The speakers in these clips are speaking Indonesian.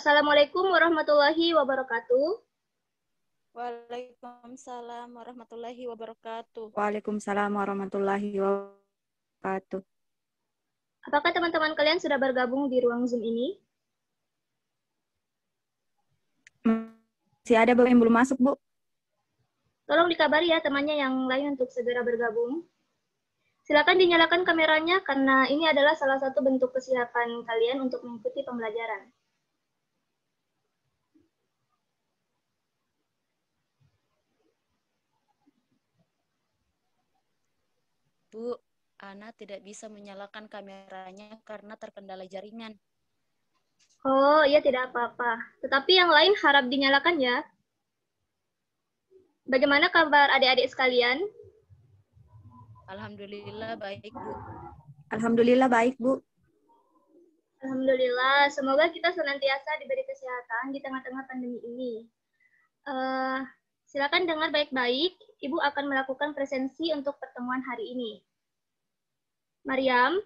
Assalamualaikum warahmatullahi wabarakatuh. Waalaikumsalam warahmatullahi wabarakatuh. Waalaikumsalam warahmatullahi wabarakatuh. Apakah teman-teman kalian sudah bergabung di ruang Zoom ini? Masih ada yang belum masuk, Bu? Tolong dikabari ya temannya yang lain untuk segera bergabung. Silakan dinyalakan kameranya karena ini adalah salah satu bentuk kesiapan kalian untuk mengikuti pembelajaran. Bu, Ana tidak bisa menyalakan kameranya karena terkendala jaringan. Oh, iya tidak apa-apa. Tetapi yang lain harap dinyalakan ya. Bagaimana kabar adik-adik sekalian? Alhamdulillah baik, Bu. Alhamdulillah baik, Bu. Alhamdulillah, semoga kita senantiasa diberi kesehatan di tengah-tengah pandemi ini. Silakan dengar baik-baik, Ibu akan melakukan presensi untuk pertemuan hari ini. Mariam?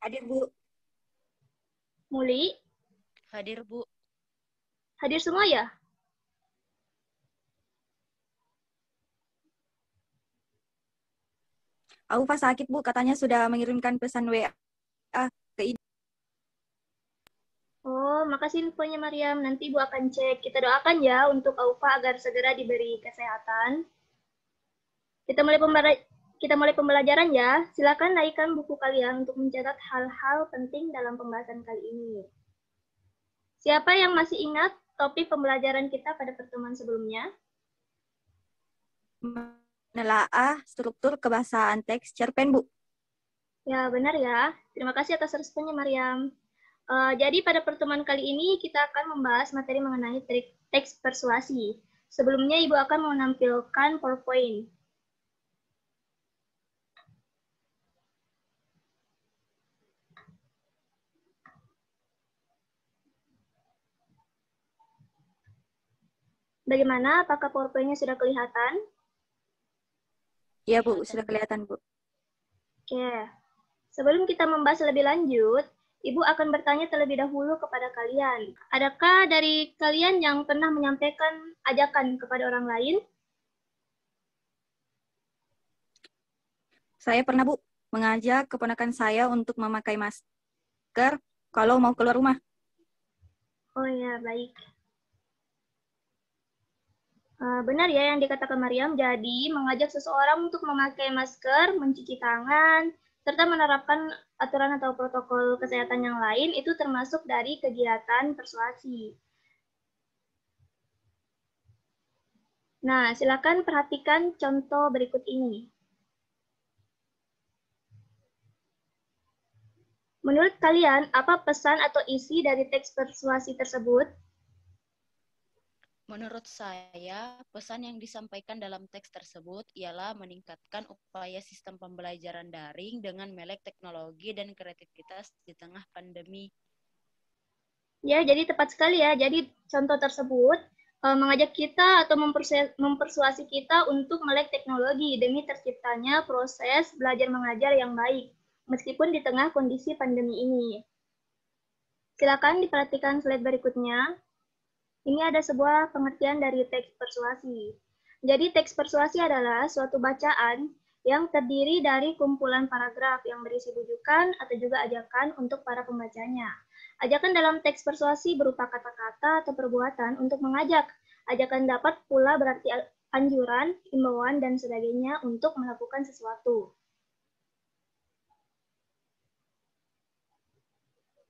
Hadir, Bu. Muli? Hadir, Bu. Hadir semua ya? Aufa sakit, Bu. Katanya sudah mengirimkan pesan WA ke Ibu. Oh, makasih infonya Mariam. Nanti Ibu akan cek. Kita doakan ya untuk Aufa agar segera diberi kesehatan. Kita mulai pembelajaran ya. Silakan naikkan buku kalian untuk mencatat hal-hal penting dalam pembahasan kali ini. Siapa yang masih ingat topik pembelajaran kita pada pertemuan sebelumnya? Menelaah struktur kebahasaan teks cerpen, Bu. Ya, benar ya. Terima kasih atas responnya, Mariam. Jadi pada pertemuan kali ini kita akan membahas materi mengenai teks persuasi. Sebelumnya Ibu akan menampilkan PowerPoint. Bagaimana? Apakah PowerPoint-nya sudah kelihatan? Iya, Bu. Sudah kelihatan, Bu. Oke. Sebelum kita membahas lebih lanjut, Ibu akan bertanya terlebih dahulu kepada kalian. Adakah dari kalian yang pernah menyampaikan ajakan kepada orang lain? Saya pernah, Bu, mengajak keponakan saya untuk memakai masker kalau mau keluar rumah. Oh ya, baik. Benar ya yang dikatakan Mariam, jadi mengajak seseorang untuk memakai masker, mencuci tangan, serta menerapkan aturan atau protokol kesehatan yang lain itu termasuk dari kegiatan persuasi. Nah, silakan perhatikan contoh berikut ini. Menurut kalian, apa pesan atau isi dari teks persuasi tersebut? Menurut saya, pesan yang disampaikan dalam teks tersebut ialah meningkatkan upaya sistem pembelajaran daring dengan melek teknologi dan kreativitas di tengah pandemi. Ya, jadi tepat sekali ya. Jadi contoh tersebut mengajak kita atau mempersuasi kita untuk melek teknologi demi terciptanya proses belajar mengajar yang baik, meskipun di tengah kondisi pandemi ini. Silakan diperhatikan slide berikutnya. Ini ada sebuah pengertian dari teks persuasi. Jadi teks persuasi adalah suatu bacaan yang terdiri dari kumpulan paragraf yang berisi rujukan atau juga ajakan untuk para pembacanya. Ajakan dalam teks persuasi berupa kata-kata atau perbuatan untuk mengajak. Ajakan dapat pula berarti anjuran, himbauan, dan sebagainya untuk melakukan sesuatu.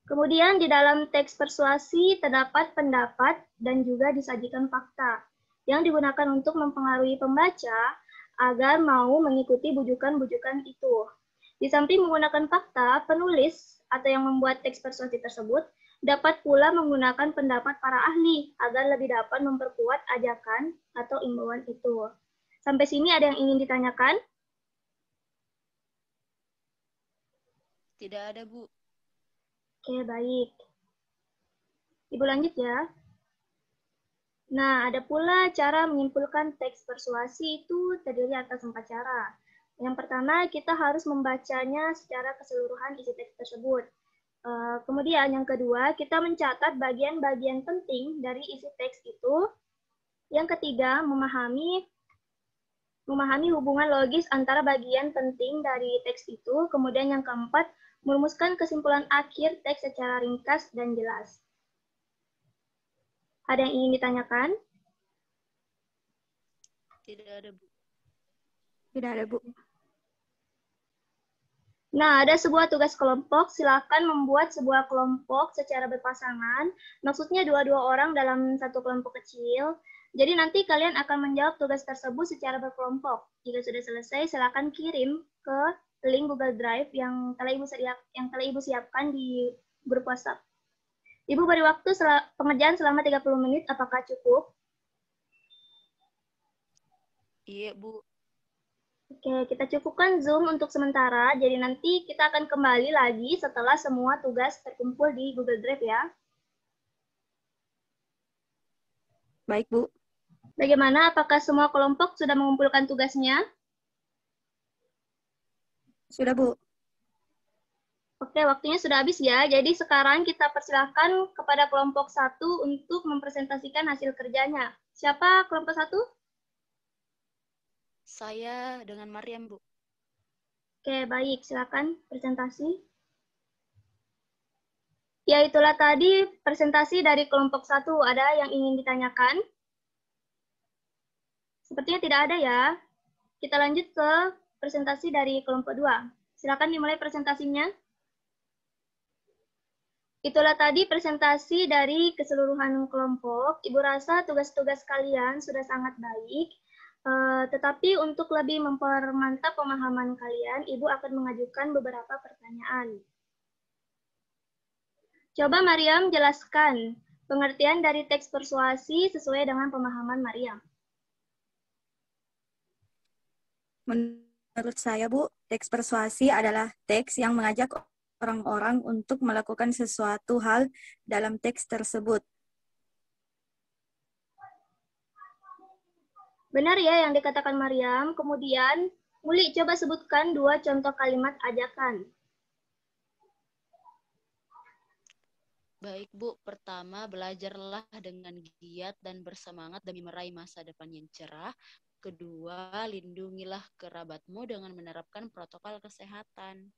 Kemudian di dalam teks persuasi terdapat pendapat dan juga disajikan fakta yang digunakan untuk mempengaruhi pembaca agar mau mengikuti bujukan-bujukan itu. Di samping menggunakan fakta, penulis atau yang membuat teks persuasi tersebut dapat pula menggunakan pendapat para ahli agar lebih dapat memperkuat ajakan atau imbauan itu. Sampai sini ada yang ingin ditanyakan? Tidak ada, Bu. Oke, baik. Ibu lanjut ya. Nah, ada pula cara menyimpulkan teks persuasi itu terdiri atas 4 cara. Yang pertama, kita harus membacanya secara keseluruhan isi teks tersebut. Kemudian yang kedua, kita mencatat bagian-bagian penting dari isi teks itu. Yang ketiga, memahami hubungan logis antara bagian penting dari teks itu. Kemudian yang keempat, merumuskan kesimpulan akhir teks secara ringkas dan jelas. Ada yang ingin ditanyakan? Tidak ada, Bu. Tidak ada, Bu. Nah, ada sebuah tugas kelompok. Silakan membuat sebuah kelompok secara berpasangan. Maksudnya dua-dua orang dalam satu kelompok kecil. Jadi nanti kalian akan menjawab tugas tersebut secara berkelompok. Jika sudah selesai, silakan kirim ke link Google Drive yang telah Ibu siapkan di grup WhatsApp. Ibu beri waktu pengerjaan selama 30 menit. Apakah cukup? Iya, Bu. Oke, kita cukupkan Zoom untuk sementara. Jadi nanti kita akan kembali lagi setelah semua tugas terkumpul di Google Drive ya. Baik, Bu. Bagaimana? Apakah semua kelompok sudah mengumpulkan tugasnya? Sudah, Bu. Oke, waktunya sudah habis ya. Jadi sekarang kita persilahkan kepada kelompok 1 untuk mempresentasikan hasil kerjanya. Siapa kelompok 1? Saya dengan Mariam, Bu. Oke, baik. Silakan presentasi. Ya, itulah tadi presentasi dari kelompok 1. Ada yang ingin ditanyakan? Sepertinya tidak ada ya. Kita lanjut ke presentasi dari kelompok 2. Silakan dimulai presentasinya. Itulah tadi presentasi dari keseluruhan kelompok. Ibu rasa tugas-tugas kalian sudah sangat baik. Tetapi untuk lebih mempermantap pemahaman kalian, Ibu akan mengajukan beberapa pertanyaan. Coba Mariam jelaskan pengertian dari teks persuasi sesuai dengan pemahaman Mariam. Menurut saya, Bu, teks persuasi adalah teks yang mengajak orang-orang untuk melakukan sesuatu hal dalam teks tersebut. Benar ya yang dikatakan Mariam. Kemudian, Uli coba sebutkan 2 contoh kalimat ajakan. Baik, Bu. Pertama, belajarlah dengan giat dan bersemangat demi meraih masa depan yang cerah. Kedua, lindungilah kerabatmu dengan menerapkan protokol kesehatan.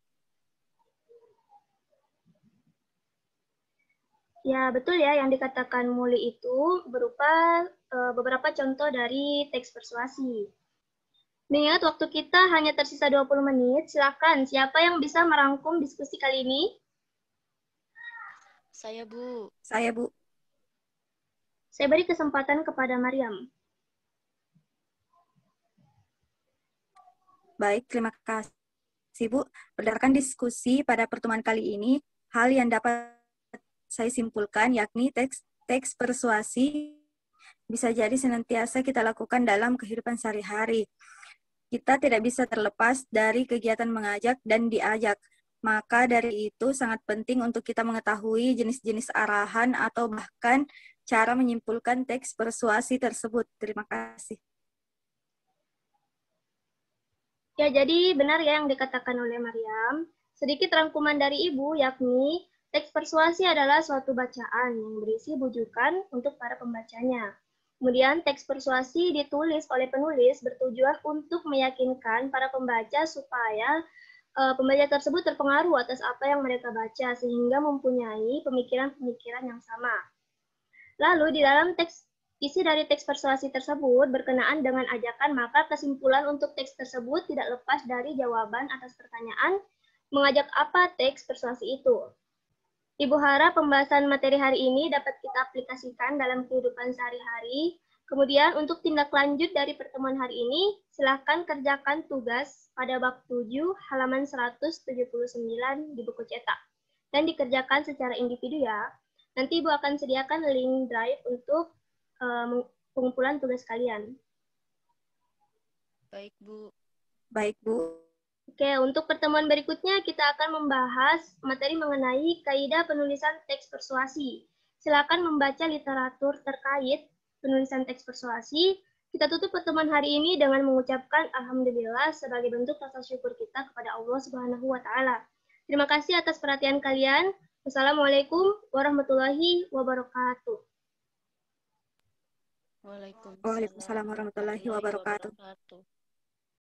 Ya, betul ya yang dikatakan Muli itu berupa beberapa contoh dari teks persuasi. Mengingat waktu kita hanya tersisa 20 menit, silakan siapa yang bisa merangkum diskusi kali ini? Saya, Bu. Saya, Bu. Saya beri kesempatan kepada Mariam. Baik, terima kasih, Bu. Berdasarkan diskusi pada pertemuan kali ini, hal yang dapat saya simpulkan yakni teks persuasi bisa jadi senantiasa kita lakukan dalam kehidupan sehari-hari. Kita tidak bisa terlepas dari kegiatan mengajak dan diajak. Maka dari itu sangat penting untuk kita mengetahui jenis-jenis arahan atau bahkan cara menyimpulkan teks persuasi tersebut. Terima kasih. Ya, jadi benar ya yang dikatakan oleh Mariam. Sedikit rangkuman dari Ibu yakni teks persuasi adalah suatu bacaan yang berisi bujukan untuk para pembacanya. Kemudian teks persuasi ditulis oleh penulis bertujuan untuk meyakinkan para pembaca supaya pembaca tersebut terpengaruh atas apa yang mereka baca sehingga mempunyai pemikiran-pemikiran yang sama. Lalu di dalam isi dari teks persuasi tersebut berkenaan dengan ajakan, maka kesimpulan untuk teks tersebut tidak lepas dari jawaban atas pertanyaan mengajak apa teks persuasi itu. Ibu harap pembahasan materi hari ini dapat kita aplikasikan dalam kehidupan sehari-hari. Kemudian untuk tindak lanjut dari pertemuan hari ini, silakan kerjakan tugas pada bab 7 halaman 179 di buku cetak. Dan dikerjakan secara individu ya. Nanti Ibu akan sediakan link drive untuk pengumpulan tugas kalian. Baik, Bu. Baik, Bu. Oke, untuk pertemuan berikutnya kita akan membahas materi mengenai kaidah penulisan teks persuasi. Silakan membaca literatur terkait penulisan teks persuasi. Kita tutup pertemuan hari ini dengan mengucapkan Alhamdulillah sebagai bentuk rasa syukur kita kepada Allah Subhanahu wa Ta'ala. Terima kasih atas perhatian kalian. Wassalamualaikum warahmatullahi wabarakatuh. Waalaikumsalam warahmatullahi wabarakatuh.